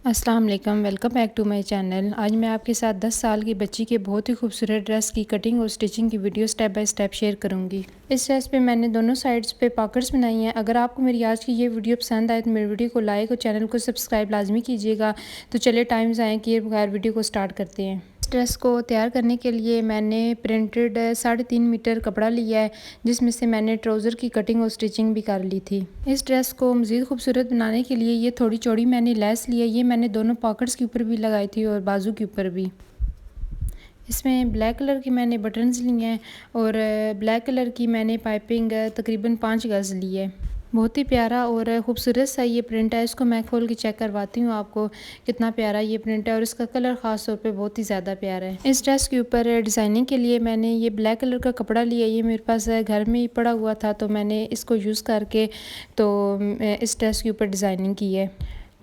अस्सलाम वालेकुम, welcome back to my channel. आज मैं आपके साथ 10 साल की बच्ची के बहुत ही खूबसूरत ड्रेस की कटिंग और स्टिचिंग की video step by step share करूंगी। इस ड्रेस पे मैंने दोनों साइड्स पे पॉकेट्स बनाई हैं। अगर आपको मेरी आज की ये वीडियो पसंद आए तो मेरी वीडियो को लाइक और चैनल को सब्सक्राइब लाजमी कीजिएगा। तो चलिए टाइम ज़ाया किए बगैर वीडियो को स्टार्ट करते हैं। इस ड्रेस को तैयार करने के लिए मैंने प्रिंटेड 3.5 मीटर कपड़ा लिया है, जिसमें से मैंने ट्राउज़र की कटिंग और स्टिचिंग भी कर ली थी। इस ड्रेस को मज़ीद खूबसूरत बनाने के लिए ये थोड़ी चौड़ी मैंने लेस ली है। ये मैंने दोनों पॉकेट्स के ऊपर भी लगाई थी और बाजू के ऊपर भी। इसमें ब्लैक कलर के मैंने बटन्स लिए हैं और ब्लैक कलर की मैंने पाइपिंग तकरीबन 5 गज़ ली है। बहुत ही प्यारा और ख़ूबसूरत सा ये प्रिंट है। इसको मैं खोल के चेक करवाती हूँ आपको कितना प्यारा ये प्रिंट है, और इसका कलर ख़ास तौर पे बहुत ही ज़्यादा प्यारा है। इस ड्रेस के ऊपर डिज़ाइनिंग के लिए मैंने ये ब्लैक कलर का कपड़ा लिया। ये मेरे पास घर में ही पड़ा हुआ था, तो मैंने इसको यूज़ करके तो इस ड्रेस के ऊपर डिज़ाइनिंग की है।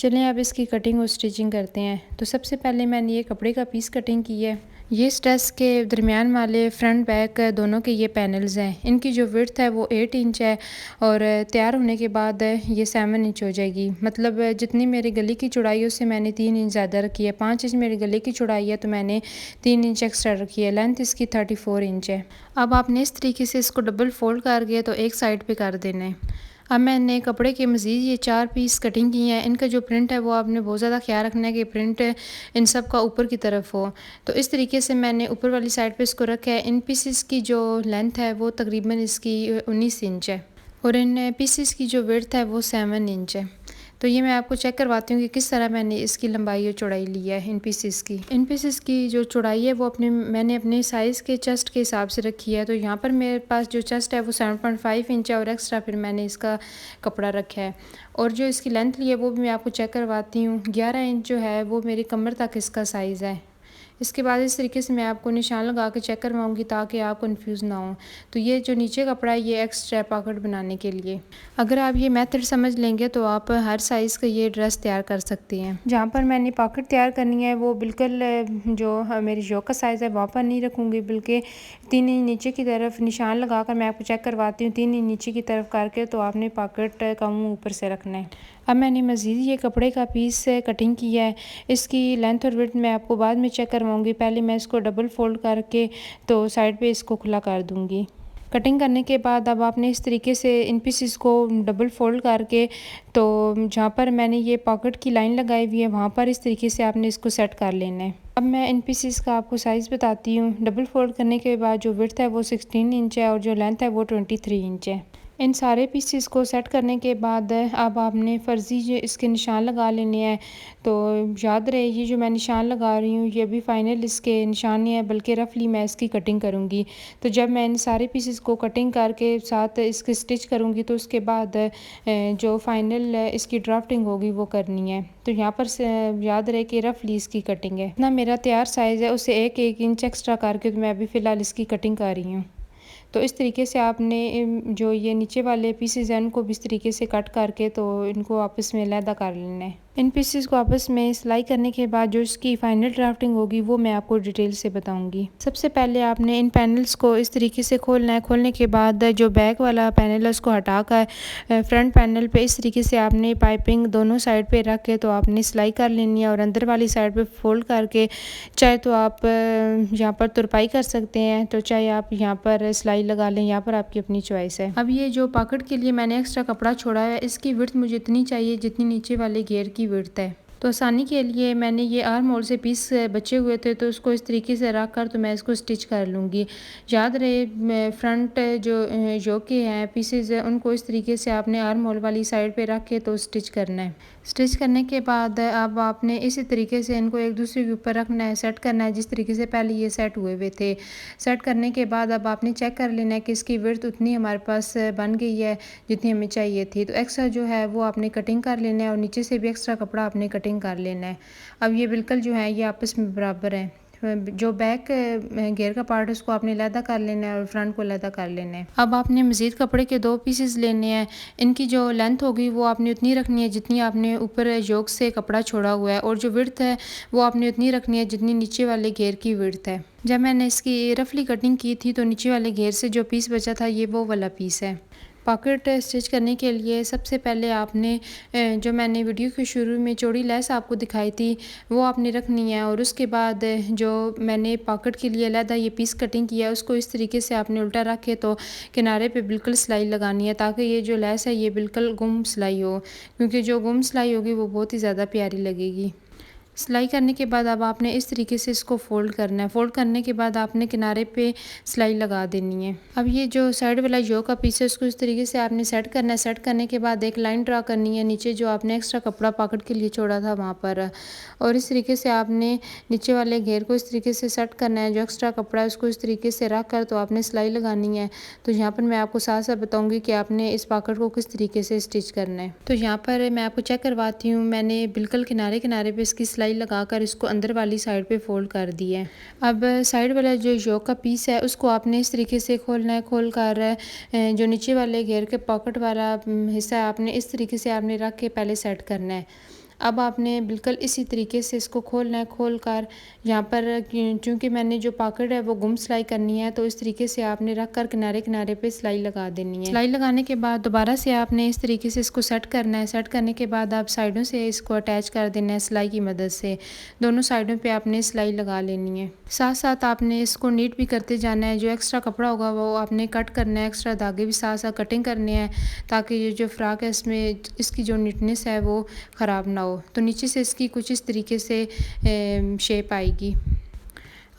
चलिए अब इसकी कटिंग और स्टिचिंग करते हैं। तो सबसे पहले मैंने ये कपड़े का पीस कटिंग की है। ये इस ड्रेस के दरमियान वाले फ्रंट बैक दोनों के ये पैनल्स हैं। इनकी जो विड्थ है वो 8 इंच है और तैयार होने के बाद ये 7 इंच हो जाएगी। मतलब जितनी मेरी गले की चौड़ाई है उससे मैंने 3 इंच ज़्यादा रखी है। 5 इंच मेरी गले की चौड़ाई है तो मैंने 3 इंच एक्स्ट्रा रखी है। लेंथ इसकी 34 इंच है। अब आपने इस तरीके से इसको डबल फोल्ड करके तो एक साइड पे कर देना है। अब मैंने कपड़े के मज़ीद ये 4 पीस कटिंग किए हैं। इनका जो प्रिंट है वो आपने बहुत ज़्यादा ख्याल रखना है कि प्रिंट इन सब का ऊपर की तरफ हो। तो इस तरीके से मैंने ऊपर वाली साइड पे इसको रखा है। इन पीसेस की जो लेंथ है वो तकरीबन इसकी 19 इंच है और इन पीसेस की जो विड्थ है वो 7 इंच है। तो ये मैं आपको चेक करवाती हूँ कि किस तरह मैंने इसकी लंबाई और चौड़ाई ली है। इन पीसेस की जो चौड़ाई है वो मैंने अपने साइज़ के चेस्ट के हिसाब से रखी है। तो यहाँ पर मेरे पास जो चेस्ट है वो 7.5 इंच है और एक्स्ट्रा फिर मैंने इसका कपड़ा रखा है। और जो इसकी लेंथ ली है वो भी मैं आपको चेक करवाती हूँ। 11 इंच जो है वो मेरी कमर तक इसका साइज़ है। इसके बाद इस तरीके से मैं आपको निशान लगा के चेक करवाऊंगी ताकि आप कंफ्यूज ना हो। तो ये जो नीचे कपड़ा है ये एक्स्ट्रा पॉकेट बनाने के लिए। अगर आप ये मेथड समझ लेंगे तो आप हर साइज़ का ये ड्रेस तैयार कर सकती हैं। जहाँ पर मैंने पॉकेट तैयार करनी है वो बिल्कुल जो मेरी योक का साइज़ है वहाँ पर नहीं रखूँगी, बल्कि 3 इंच नीचे की तरफ निशान लगा कर मैं आपको चेक करवाती हूँ। 3 इंच नीचे की तरफ करके तो आपने पॉकेट का मुँह ऊपर से रखना है। अब मैंने मज़ीद ये कपड़े का पीस कटिंग किया है। इसकी लेंथ और विड्थ मैं आपको बाद में चेक करवाऊंगी। पहले मैं इसको डबल फोल्ड करके तो साइड पे इसको खुला कर दूंगी। कटिंग करने के बाद अब आपने इस तरीके से इन पीसेस को डबल फोल्ड करके तो जहाँ पर मैंने ये पॉकेट की लाइन लगाई हुई है वहाँ पर इस तरीके से आपने इसको सेट कर लेना है। अब मैं इन पीसेस का आपको साइज़ बताती हूँ। डबल फोल्ड करने के बाद जो विड्थ है वो 16 इंच है और जो लेंथ है वो 23 इंच है। इन सारे पीसेस को सेट करने के बाद अब आपने फ़र्ज़ी जो इसके निशान लगा लेने हैं। तो याद रहे ये जो मैं निशान लगा रही हूँ ये भी फ़ाइनल इसके निशान नहीं है, बल्कि रफली मैं इसकी कटिंग करूँगी। तो जब मैं इन सारे पीसेस को कटिंग करके साथ इसके स्टिच करूँगी तो उसके बाद जो फ़ाइनल इसकी ड्राफ्टिंग होगी वो करनी है। तो यहाँ पर से याद रहे कि रफली इसकी कटिंग है। इतना मेरा तैयार साइज़ है उसे 1 इंच एक्स्ट्रा करके तो मैं अभी फ़िलहाल इसकी कटिंग कर रही हूँ। तो इस तरीके से आपने जो ये नीचे वाले पीसेस हैं उनको भी इस तरीके से कट करके तो इनको आपस में अलहदा कर लेना है। इन पीसेस को आपस में सिलाई करने के बाद जो इसकी फ़ाइनल ड्राफ्टिंग होगी वो मैं आपको डिटेल से बताऊंगी। सबसे पहले आपने इन पैनल्स को इस तरीके से खोलना है। खोलने के बाद जो बैक वाला पैनल है उसको हटाकर फ्रंट पैनल पे इस तरीके से आपने पाइपिंग दोनों साइड पे रख के तो आपने सिलाई कर लेनी है और अंदर वाली साइड पे फोल्ड करके चाहे तो आप यहाँ पर तुरपाई कर सकते हैं, तो चाहे आप यहाँ पर सिलाई लगा लें, यहाँ पर आपकी अपनी चॉइस है। अब ये जो पॉकेट के लिए मैंने एक्स्ट्रा कपड़ा छोड़ा है इसकी विड्थ मुझे इतनी चाहिए जितनी नीचे वाले घेर की विड्थ है। तो आसानी के लिए मैंने ये आर्म होल से पीस बचे हुए थे तो उसको इस तरीके से रख कर तो मैं इसको स्टिच कर लूँगी। याद रहे फ्रंट जो योक के हैं पीसेज उनको इस तरीके से आपने आर्म होल वाली साइड पे रख के तो स्टिच करना है। स्टिच करने के बाद अब आपने इसी तरीके से इनको एक दूसरे के ऊपर रखना है, सेट करना है जिस तरीके से पहले ये सेट हुए हुए थे। सेट करने के बाद अब आपने चेक कर लेना है कि इसकी विड्थ उतनी हमारे पास बन गई है जितनी हमें चाहिए थी। तो एक्स्ट्रा जो है वो आपने कटिंग कर लेना है और नीचे से भी एक्स्ट्रा कपड़ा आपने कटिंग कर लेना है। अब ये बिल्कुल जो है ये आपस में बराबर है। जो बैक घेर का पार्ट है उसको आपने अलहदा कर लेना है और फ्रंट को अलहदा कर लेना है। अब आपने मज़ीद कपड़े के 2 पीसेस लेने हैं। इनकी जो लेंथ होगी वो आपने उतनी रखनी है जितनी आपने ऊपर योक से कपड़ा छोड़ा हुआ है और जो विड्थ है वो आपने उतनी रखनी है जितनी नीचे वाले घेर की विड्थ है। जब मैंने इसकी रफली कटिंग की थी तो नीचे वाले घेर से जो पीस बचा था ये वो वाला पीस है। पॉकेट स्टिच करने के लिए सबसे पहले आपने जो मैंने वीडियो के शुरू में चौड़ी लेस आपको दिखाई थी वो आपने रखनी है, और उसके बाद जो मैंने पॉकेट के लिए अलग ये पीस कटिंग किया है उसको इस तरीके से आपने उल्टा रख के तो किनारे पे बिल्कुल सिलाई लगानी है, ताकि ये जो लेस है ये बिल्कुल गुम सिलाई हो, क्योंकि जो गुम सिलाई होगी वो बहुत ही ज़्यादा प्यारी लगेगी। सिलाई करने के बाद अब आपने इस तरीके से इसको फ़ोल्ड करना है। फ़ोल्ड करने के बाद आपने किनारे पे सिलाई लगा देनी है। अब ये जो साइड वाला योक का पीस है उसको इस तरीके से आपने सेट करना है। सेट करने के बाद एक लाइन ड्रा करनी है नीचे जो आपने एक्स्ट्रा कपड़ा पॉकेट के लिए छोड़ा था वहाँ पर, और इस तरीके से आपने नीचे वाले घेर को इस तरीके से सेट करना है। जो एक्स्ट्रा कपड़ा है उसको इस तरीके से रख कर तो आपने सिलाई लगानी है। तो यहाँ पर मैं आपको साथ साथ बताऊँगी कि आपने इस पॉकेट को किस तरीके से स्टिच करना है। तो यहाँ पर मैं आपको चेक करवाती हूँ। मैंने बिल्कुल किनारे किनारे पर इसकी सिलाई लगाकर इसको अंदर वाली साइड पे फोल्ड कर दिया है। अब साइड वाला जो योक का पीस है उसको आपने इस तरीके से खोलना है। खोल कर जो नीचे वाले घेर के पॉकेट वाला हिस्सा है आपने इस तरीके से आपने रख के पहले सेट करना है। अब आपने बिल्कुल इसी तरीके से इसको खोलना है। खोल कर यहाँ पर चूँकि मैंने जो पॉकेट है वो गुम सिलाई करनी है, तो इस तरीके से आपने रख कर किनारे किनारे पे सिलाई लगा देनी है। सिलाई लगाने के बाद दोबारा से आपने इस तरीके से इसको सेट करना है। सेट करने के बाद आप साइडों से इसको अटैच कर देना है सिलाई की मदद से। दोनों साइडों पर आपने सिलाई लगा लेनी है। साथ साथ आपने इसको नीट भी करते जाना है। जो एक्स्ट्रा कपड़ा होगा वो आपने कट करना है। एक्स्ट्रा धागे भी साथ साथ कटिंग करने हैं, ताकि ये जो फ्रॉक है इसमें इसकी जो नीटनेस है वो ख़राब ना हो। तो नीचे से इसकी कुछ इस तरीके से शेप आएगी।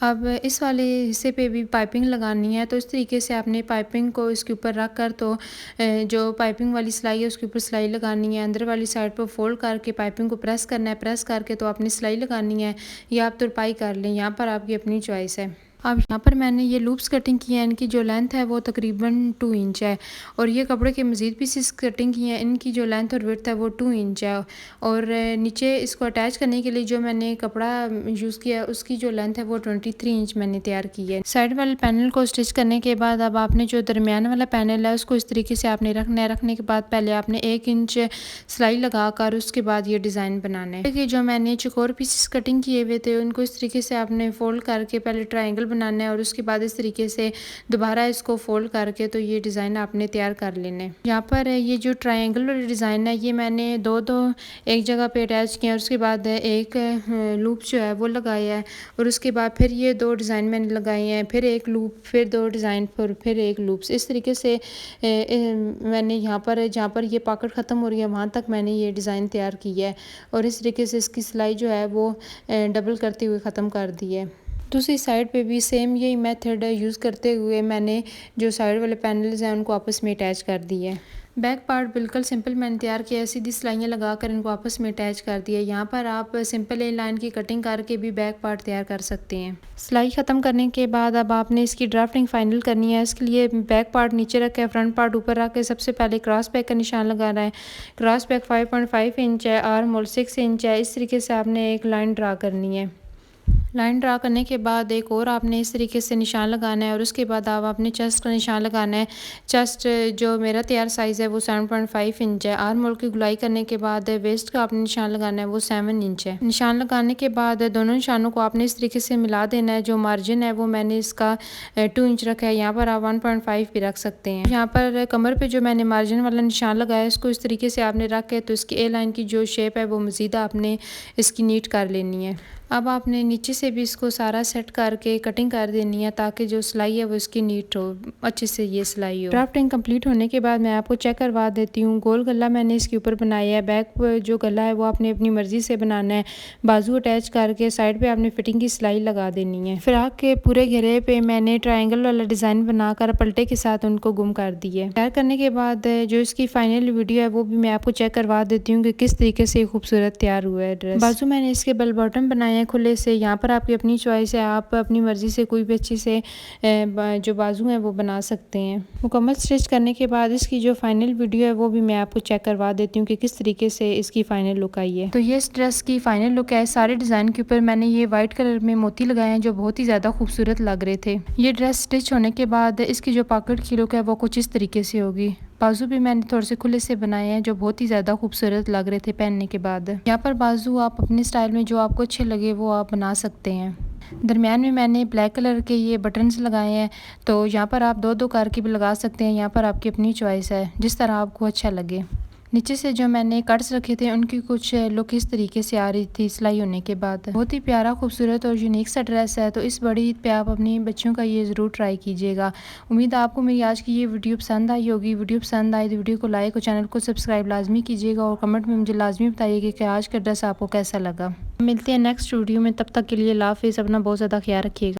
अब इस वाले हिस्से पे भी पाइपिंग लगानी है, तो इस तरीके से आपने पाइपिंग को इसके ऊपर रख कर तो जो पाइपिंग वाली सिलाई है उसके ऊपर सिलाई लगानी है। अंदर वाली साइड पर फोल्ड करके पाइपिंग को प्रेस करना है। प्रेस करके तो आपने सिलाई लगानी है, या आप तुरपाई कर लें, यहाँ पर आपकी अपनी चॉइस है। अब यहाँ पर मैंने ये लूप्स कटिंग की है। इनकी जो लेंथ है वो तकरीबन 2 इंच है, और ये कपड़े के मज़ीद पीसेस कटिंग की हैं। इनकी जो लेंथ और विड्थ है वो 2 इंच है, और नीचे इसको अटैच करने के लिए जो मैंने कपड़ा यूज़ किया है उसकी जो लेंथ है वो 23 इंच मैंने तैयार की है। साइड वाले पैनल को स्टिच करने के बाद अब आपने जो दरमियान वाला पैनल है उसको इस तरीके से आपने रखना है। रखने के बाद पहले आपने 1 इंच सिलाई लगा कर उसके बाद ये डिज़ाइन बनाना है। कि जो मैंने चौकोर पीसेस कटिंग किए हुए थे उनको इस तरीके से आपने फोल्ड करके पहले ट्रायंगल बनाना है, और उसके बाद इस तरीके से दोबारा इसको फोल्ड करके तो ये डिज़ाइन आपने तैयार कर लेना है। यहाँ पर ये जो ट्रायंगल वाली डिज़ाइन है ये मैंने दो एक जगह पे अटैच किया, और उसके बाद एक लूप जो है वो लगाया है, और उसके बाद फिर ये 2 डिज़ाइन मैंने लगाए हैं, फिर एक लूप, फिर 2 डिज़ाइन पर फिर एक लूप्स। इस तरीके से मैंने यहाँ पर जहाँ पर ये पॉकेट ख़त्म हो रही है वहाँ तक मैंने ये डिज़ाइन तैयार की है, और इस तरीके से इसकी सिलाई जो है वो डबल करते हुए ख़त्म कर दी है। दूसरी साइड पे भी सेम यही मेथड यूज़ करते हुए मैंने जो साइड वाले पैनल्स हैं उनको आपस में अटैच कर दिए है। बैक पार्ट बिल्कुल सिंपल मैंने तैयार किया है। सीधी सिलाइयाँ लगाकर इनको आपस में अटैच कर दिया। यहाँ पर आप सिंपल ए लाइन की कटिंग करके भी बैक पार्ट तैयार कर सकते हैं। सिलाई ख़त्म करने के बाद अब आपने इसकी ड्राफ्टिंग फाइनल करनी है। इसके लिए बैक पार्ट नीचे रख के फ्रंट पार्ट ऊपर रख के सबसे पहले क्रॉस बैक का निशान लगाना है। क्रॉस बैक 5.5 इंच है, आर्म होल 6 इंच है। इस तरीके से आपने एक लाइन ड्रा करनी है। लाइन ड्रा करने के बाद एक और आपने इस तरीके से निशान लगाना है, और उसके बाद आप अपने चेस्ट का निशान लगाना है। चेस्ट जो मेरा तैयार साइज़ है वो 7.5 इंच है। आर्म होल की गुलाई करने के बाद वेस्ट का आपने निशान लगाना है वो 7 इंच है। निशान लगाने के बाद दोनों निशानों को आपने इस तरीके से मिला देना है। जो मार्जिन है वो मैंने इसका 2 इंच रखा है। यहाँ पर आप 1.5 भी रख सकते हैं। यहाँ पर कमर पर जो मैंने मार्जिन वाला निशान लगाया है इसको इस तरीके से आपने रख के तो इसकी ए लाइन की जो शेप है वो मज़ीद आपने इसकी नीट कर लेनी है। अब आपने नीचे से भी इसको सारा सेट करके कटिंग कर देनी है, ताकि जो सिलाई है वो इसकी नीट हो, अच्छे से ये सिलाई हो। ड्राफ्टिंग कंप्लीट होने के बाद मैं आपको चेक करवा देती हूँ। गोल गला मैंने इसके ऊपर बनाया है। बैक पर जो गला है वो आपने अपनी मर्ज़ी से बनाना है। बाजू अटैच करके साइड पे आपने फिटिंग की सिलाई लगा देनी है। फ्रॉक के पूरे घेरे पे मैंने ट्रायंगल वाला डिज़ाइन बनाकर पलटे के साथ उनको गुम कर दी है। तैयार करने के बाद जो इसकी फाइनल वीडियो है वो भी मैं आपको चेक करवा देती हूँ कि किस तरीके से खूबसूरत तैयार हुआ है ड्रेस। बाजू मैंने इसके बेल बॉटम बनाए हैं खुले से। यहाँ पर आपकी अपनी चॉइस है, आप अपनी मर्ज़ी से कोई भी अच्छी से जो बाजू हैं वो बना सकते हैं। मुकम्मल स्टिच करने के बाद इसकी जो फाइनल वीडियो है वो भी मैं आपको चेक करवा देती हूँ कि किस तरीके से इसकी फाइनल लुक आई है। तो ये इस ड्रेस की फाइनल लुक है। सारे डिज़ाइन के ऊपर मैंने ये वाइट कलर में मोती लगाए हैं जो बहुत ही ज़्यादा खूबसूरत लग रहे थे। ये ड्रेस स्टिच होने के बाद इसकी जो पॉकेट की लुक है वो कुछ इस तरीके से होगी। बाजू भी मैंने थोड़े से खुले से बनाए हैं जो बहुत ही ज़्यादा खूबसूरत लग रहे थे पहनने के बाद। यहाँ पर बाजू आप अपने स्टाइल में जो आपको अच्छे लगे वो आप बना सकते हैं। दरमियान में मैंने ब्लैक कलर के ये बटन्स लगाए हैं, तो यहाँ पर आप 2-2 करके भी लगा सकते हैं। यहाँ पर आपकी अपनी चॉइस है, जिस तरह आपको अच्छा लगे। नीचे से जो मैंने कट्स रखे थे उनकी कुछ लुक इस तरीके से आ रही थी सिलाई होने के बाद। बहुत ही प्यारा, खूबसूरत और यूनिक सा ड्रेस है। तो इस बड़ी ईद पे आप अपनी बच्चियों का ये ज़रूर ट्राई कीजिएगा। उम्मीद है आपको मेरी आज की ये वीडियो पसंद आई होगी। वीडियो पसंद आई तो वीडियो को लाइक और चैनल को सब्सक्राइब लाजमी कीजिएगा और कमेंट में मुझे लाजमी बताइएगा कि आज का ड्रेस आपको कैसा लगा। मिलते हैं नेक्स्ट वीडियो में, तब तक के लिए अल्लाह हाफिज़। अपना बहुत ज़्यादा ख्याल रखिएगा।